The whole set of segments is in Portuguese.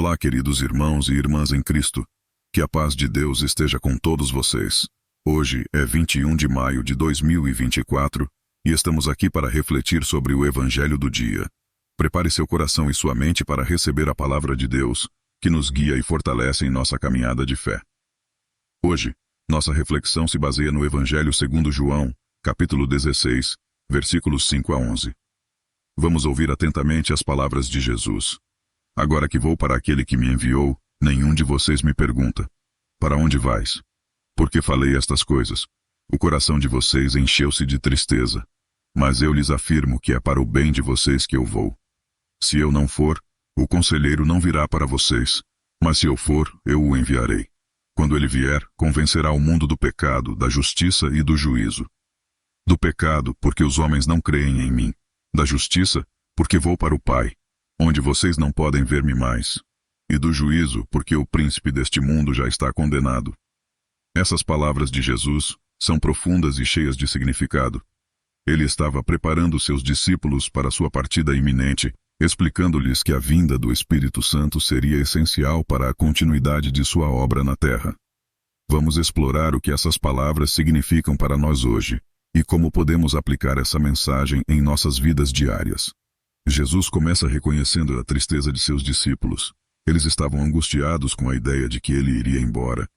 Olá, queridos irmãos e irmãs em Cristo. Que a paz de Deus esteja com todos vocês. Hoje é 21 de maio de 2024 e estamos aqui para refletir sobre o Evangelho do dia. Prepare seu coração e sua mente para receber a palavra de Deus, que nos guia e fortalece em nossa caminhada de fé. Hoje, nossa reflexão se baseia no Evangelho segundo João, capítulo 16, versículos 5 a 11. Vamos ouvir atentamente as palavras de Jesus. Agora que vou para aquele que me enviou, nenhum de vocês me pergunta: para onde vais? Porque falei estas coisas. O coração de vocês encheu-se de tristeza. Mas eu lhes afirmo que é para o bem de vocês que eu vou. Se eu não for, o conselheiro não virá para vocês. Mas se eu for, eu o enviarei. Quando ele vier, convencerá o mundo do pecado, da justiça e do juízo. Do pecado, porque os homens não creem em mim. Da justiça, porque vou para o Pai, onde vocês não podem ver-me mais. E do juízo, porque o príncipe deste mundo já está condenado. Essas palavras de Jesus são profundas e cheias de significado. Ele estava preparando seus discípulos para sua partida iminente, explicando-lhes que a vinda do Espírito Santo seria essencial para a continuidade de sua obra na terra. Vamos explorar o que essas palavras significam para nós hoje e como podemos aplicar essa mensagem em nossas vidas diárias. Jesus começa reconhecendo a tristeza de seus discípulos. Eles estavam angustiados com a ideia de que ele iria embora.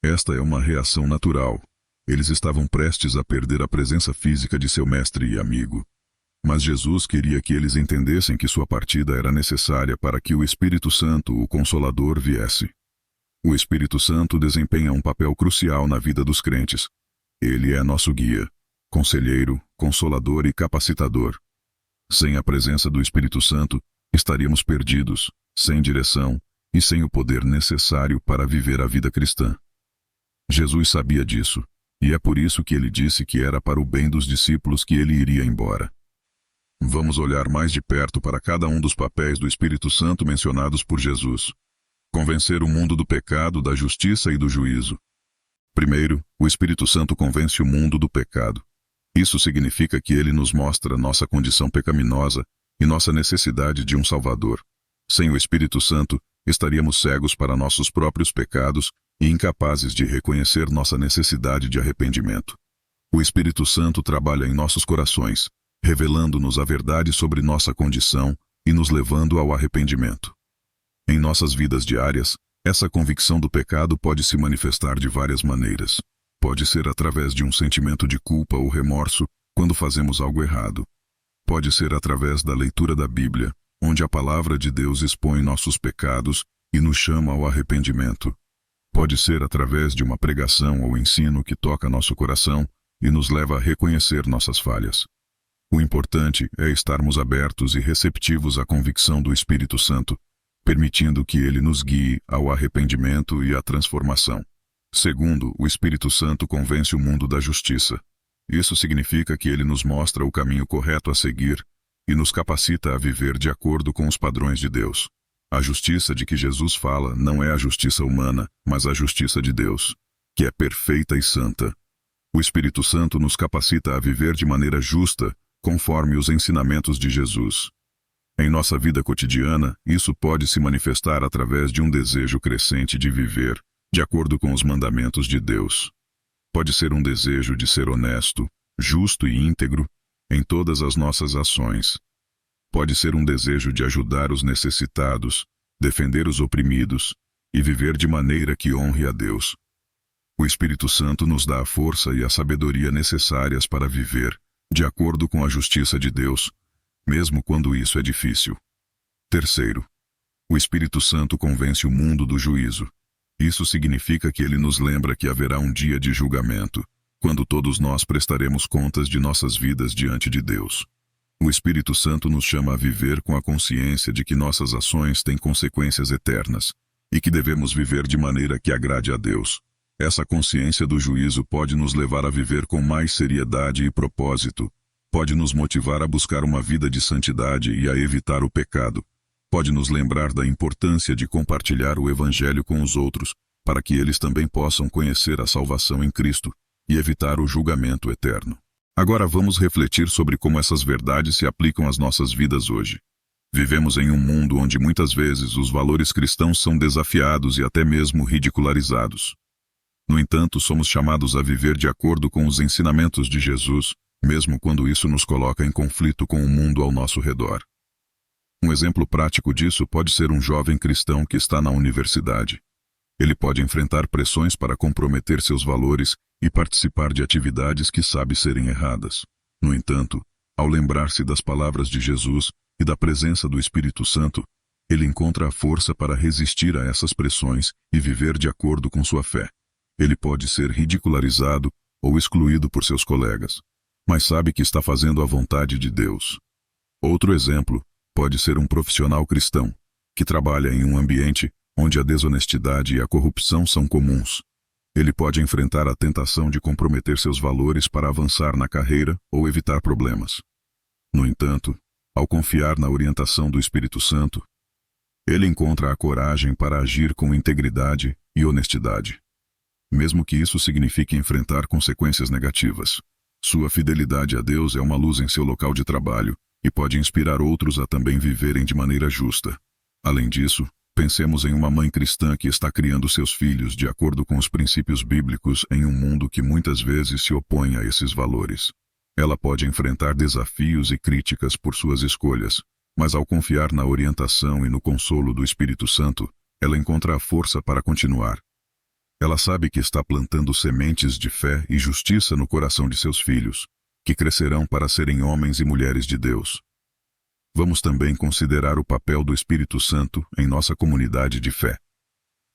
Esta é uma reação natural. Eles estavam prestes a perder a presença física de seu mestre e amigo. Mas Jesus queria que eles entendessem que sua partida era necessária para que o Espírito Santo, o Consolador, viesse. O Espírito Santo desempenha um papel crucial na vida dos crentes. Ele é nosso guia, conselheiro, consolador e capacitador. Sem a presença do Espírito Santo, estaríamos perdidos, sem direção e sem o poder necessário para viver a vida cristã. Jesus sabia disso, e é por isso que ele disse que era para o bem dos discípulos que ele iria embora. Vamos olhar mais de perto para cada um dos papéis do Espírito Santo mencionados por Jesus. Convencer o mundo do pecado, da justiça e do juízo. Primeiro, o Espírito Santo convence o mundo do pecado. Isso significa que ele nos mostra nossa condição pecaminosa e nossa necessidade de um Salvador. Sem o Espírito Santo, estaríamos cegos para nossos próprios pecados e incapazes de reconhecer nossa necessidade de arrependimento. O Espírito Santo trabalha em nossos corações, revelando-nos a verdade sobre nossa condição e nos levando ao arrependimento. Em nossas vidas diárias, essa convicção do pecado pode se manifestar de várias maneiras. Pode ser através de um sentimento de culpa ou remorso quando fazemos algo errado. Pode ser através da leitura da Bíblia, onde a palavra de Deus expõe nossos pecados e nos chama ao arrependimento. Pode ser através de uma pregação ou ensino que toca nosso coração e nos leva a reconhecer nossas falhas. O importante é estarmos abertos e receptivos à convicção do Espírito Santo, permitindo que ele nos guie ao arrependimento e à transformação. Segundo, o Espírito Santo convence o mundo da justiça. Isso significa que ele nos mostra o caminho correto a seguir e nos capacita a viver de acordo com os padrões de Deus. A justiça de que Jesus fala não é a justiça humana, mas a justiça de Deus, que é perfeita e santa. O Espírito Santo nos capacita a viver de maneira justa, conforme os ensinamentos de Jesus. Em nossa vida cotidiana, isso pode se manifestar através de um desejo crescente de viver de acordo com os mandamentos de Deus. Pode ser um desejo de ser honesto, justo e íntegro em todas as nossas ações. Pode ser um desejo de ajudar os necessitados, defender os oprimidos e viver de maneira que honre a Deus. O Espírito Santo nos dá a força e a sabedoria necessárias para viver de acordo com a justiça de Deus, mesmo quando isso é difícil. Terceiro, o Espírito Santo convence o mundo do juízo. Isso significa que ele nos lembra que haverá um dia de julgamento, quando todos nós prestaremos contas de nossas vidas diante de Deus. O Espírito Santo nos chama a viver com a consciência de que nossas ações têm consequências eternas e que devemos viver de maneira que agrade a Deus. Essa consciência do juízo pode nos levar a viver com mais seriedade e propósito, pode nos motivar a buscar uma vida de santidade e a evitar o pecado. Pode nos lembrar da importância de compartilhar o Evangelho com os outros, para que eles também possam conhecer a salvação em Cristo e evitar o julgamento eterno. Agora vamos refletir sobre como essas verdades se aplicam às nossas vidas hoje. Vivemos em um mundo onde muitas vezes os valores cristãos são desafiados e até mesmo ridicularizados. No entanto, somos chamados a viver de acordo com os ensinamentos de Jesus, mesmo quando isso nos coloca em conflito com o mundo ao nosso redor. Um exemplo prático disso pode ser um jovem cristão que está na universidade. Ele pode enfrentar pressões para comprometer seus valores e participar de atividades que sabe serem erradas. No entanto, ao lembrar-se das palavras de Jesus e da presença do Espírito Santo, ele encontra a força para resistir a essas pressões e viver de acordo com sua fé. Ele pode ser ridicularizado ou excluído por seus colegas, mas sabe que está fazendo a vontade de Deus. Outro exemplo pode ser um profissional cristão, que trabalha em um ambiente onde a desonestidade e a corrupção são comuns. Ele pode enfrentar a tentação de comprometer seus valores para avançar na carreira ou evitar problemas. No entanto, ao confiar na orientação do Espírito Santo, ele encontra a coragem para agir com integridade e honestidade. Mesmo que isso signifique enfrentar consequências negativas, sua fidelidade a Deus é uma luz em seu local de trabalho e pode inspirar outros a também viverem de maneira justa. Além disso, pensemos em uma mãe cristã que está criando seus filhos de acordo com os princípios bíblicos em um mundo que muitas vezes se opõe a esses valores. Ela pode enfrentar desafios e críticas por suas escolhas, mas ao confiar na orientação e no consolo do Espírito Santo, ela encontra a força para continuar. Ela sabe que está plantando sementes de fé e justiça no coração de seus filhos, que crescerão para serem homens e mulheres de Deus. Vamos também considerar o papel do Espírito Santo em nossa comunidade de fé.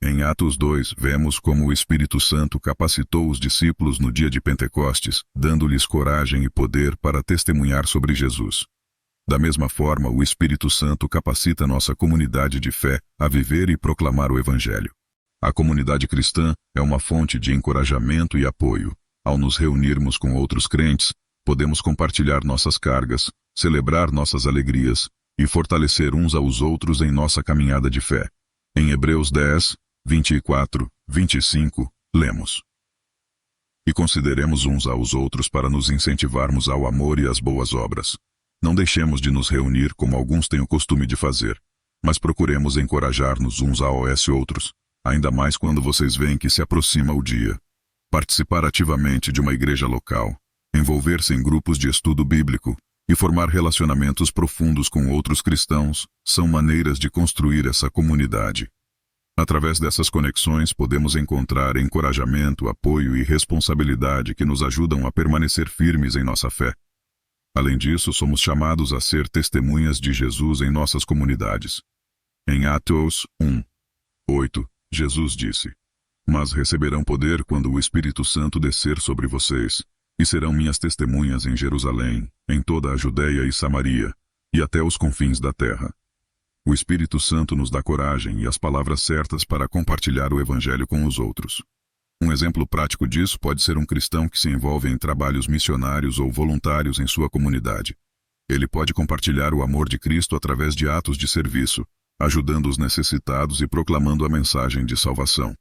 Em Atos 2, vemos como o Espírito Santo capacitou os discípulos no dia de Pentecostes, dando-lhes coragem e poder para testemunhar sobre Jesus. Da mesma forma, o Espírito Santo capacita nossa comunidade de fé a viver e proclamar o Evangelho. A comunidade cristã é uma fonte de encorajamento e apoio. Ao nos reunirmos com outros crentes, podemos compartilhar nossas cargas, celebrar nossas alegrias e fortalecer uns aos outros em nossa caminhada de fé. Em Hebreus 10, 24, 25, lemos: E consideremos uns aos outros para nos incentivarmos ao amor e às boas obras. Não deixemos de nos reunir como alguns têm o costume de fazer, mas procuremos encorajar-nos uns aos outros, ainda mais quando vocês veem que se aproxima o dia. Participar ativamente de uma igreja local, envolver-se em grupos de estudo bíblico e formar relacionamentos profundos com outros cristãos são maneiras de construir essa comunidade. Através dessas conexões podemos encontrar encorajamento, apoio e responsabilidade que nos ajudam a permanecer firmes em nossa fé. Além disso, somos chamados a ser testemunhas de Jesus em nossas comunidades. Em Atos 1, 8, Jesus disse: Mas receberão poder quando o Espírito Santo descer sobre vocês, e serão minhas testemunhas em Jerusalém, em toda a Judeia e Samaria, e até os confins da terra. O Espírito Santo nos dá coragem e as palavras certas para compartilhar o Evangelho com os outros. Um exemplo prático disso pode ser um cristão que se envolve em trabalhos missionários ou voluntários em sua comunidade. Ele pode compartilhar o amor de Cristo através de atos de serviço, ajudando os necessitados e proclamando a mensagem de salvação.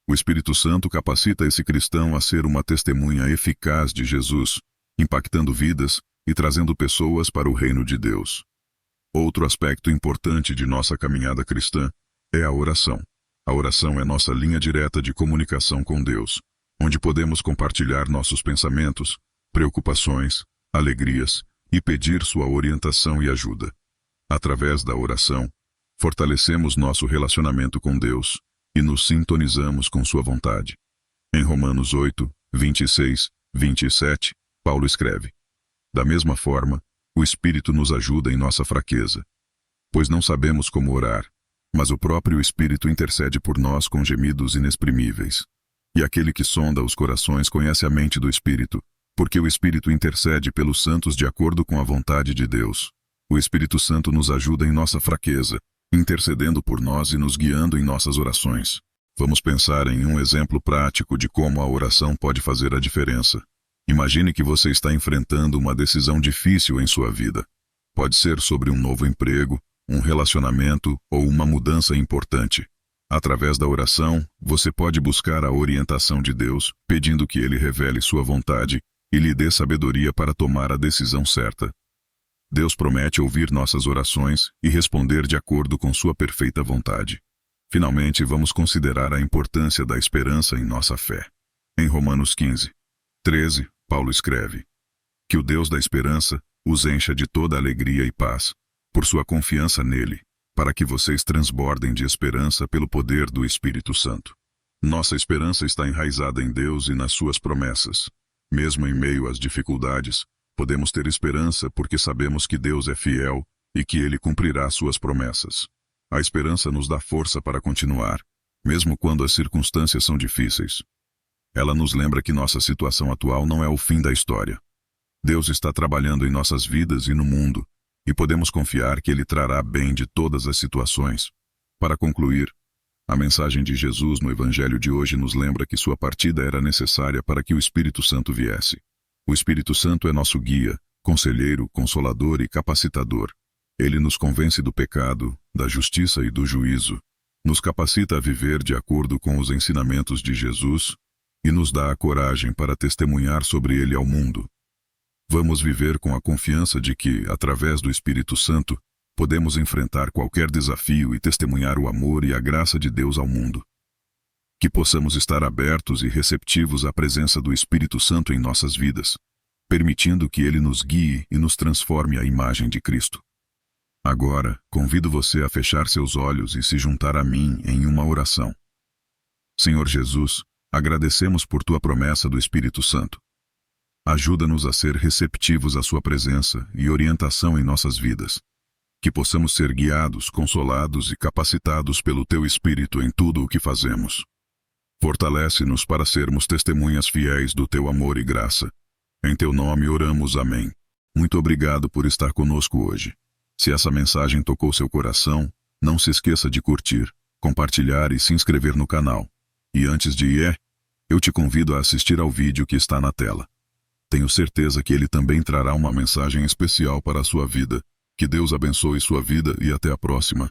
O Espírito Santo capacita esse cristão a ser uma testemunha eficaz de Jesus, impactando vidas e trazendo pessoas para o reino de Deus. Outro aspecto importante de nossa caminhada cristã é a oração. A oração é nossa linha direta de comunicação com Deus, onde podemos compartilhar nossos pensamentos, preocupações, alegrias e pedir sua orientação e ajuda. Através da oração, fortalecemos nosso relacionamento com Deus e nos sintonizamos com sua vontade. Em Romanos 8, 26, 27, Paulo escreve: Da mesma forma, o Espírito nos ajuda em nossa fraqueza, pois não sabemos como orar, mas o próprio Espírito intercede por nós com gemidos inexprimíveis. E aquele que sonda os corações conhece a mente do Espírito, porque o Espírito intercede pelos santos de acordo com a vontade de Deus. O Espírito Santo nos ajuda em nossa fraqueza, intercedendo por nós e nos guiando em nossas orações. Vamos pensar em um exemplo prático de como a oração pode fazer a diferença. Imagine que você está enfrentando uma decisão difícil em sua vida. Pode ser sobre um novo emprego, um relacionamento ou uma mudança importante. Através da oração, você pode buscar a orientação de Deus, pedindo que Ele revele sua vontade e lhe dê sabedoria para tomar a decisão certa. Deus promete ouvir nossas orações e responder de acordo com sua perfeita vontade. Finalmente, vamos considerar a importância da esperança em nossa fé. Em Romanos 15:13, Paulo escreve: que o Deus da esperança os encha de toda alegria e paz, por sua confiança nele, para que vocês transbordem de esperança pelo poder do Espírito Santo. Nossa esperança está enraizada em Deus e nas suas promessas. Mesmo em meio às dificuldades, podemos ter esperança porque sabemos que Deus é fiel e que Ele cumprirá suas promessas. A esperança nos dá força para continuar, mesmo quando as circunstâncias são difíceis. Ela nos lembra que nossa situação atual não é o fim da história. Deus está trabalhando em nossas vidas e no mundo, e podemos confiar que Ele trará bem de todas as situações. Para concluir, a mensagem de Jesus no Evangelho de hoje nos lembra que sua partida era necessária para que o Espírito Santo viesse. O Espírito Santo é nosso guia, conselheiro, consolador e capacitador. Ele nos convence do pecado, da justiça e do juízo, nos capacita a viver de acordo com os ensinamentos de Jesus e nos dá a coragem para testemunhar sobre ele ao mundo. Vamos viver com a confiança de que, através do Espírito Santo, podemos enfrentar qualquer desafio e testemunhar o amor e a graça de Deus ao mundo. Que possamos estar abertos e receptivos à presença do Espírito Santo em nossas vidas, permitindo que ele nos guie e nos transforme à imagem de Cristo. Agora, convido você a fechar seus olhos e se juntar a mim em uma oração. Senhor Jesus, agradecemos por tua promessa do Espírito Santo. Ajuda-nos a ser receptivos à sua presença e orientação em nossas vidas. Que possamos ser guiados, consolados e capacitados pelo teu Espírito em tudo o que fazemos. Fortalece-nos para sermos testemunhas fiéis do teu amor e graça. Em teu nome oramos, amém. Muito obrigado por estar conosco hoje. Se essa mensagem tocou seu coração, não se esqueça de curtir, compartilhar e se inscrever no canal. E antes de ir, eu te convido a assistir ao vídeo que está na tela. Tenho certeza que ele também trará uma mensagem especial para a sua vida. Que Deus abençoe sua vida e até a próxima.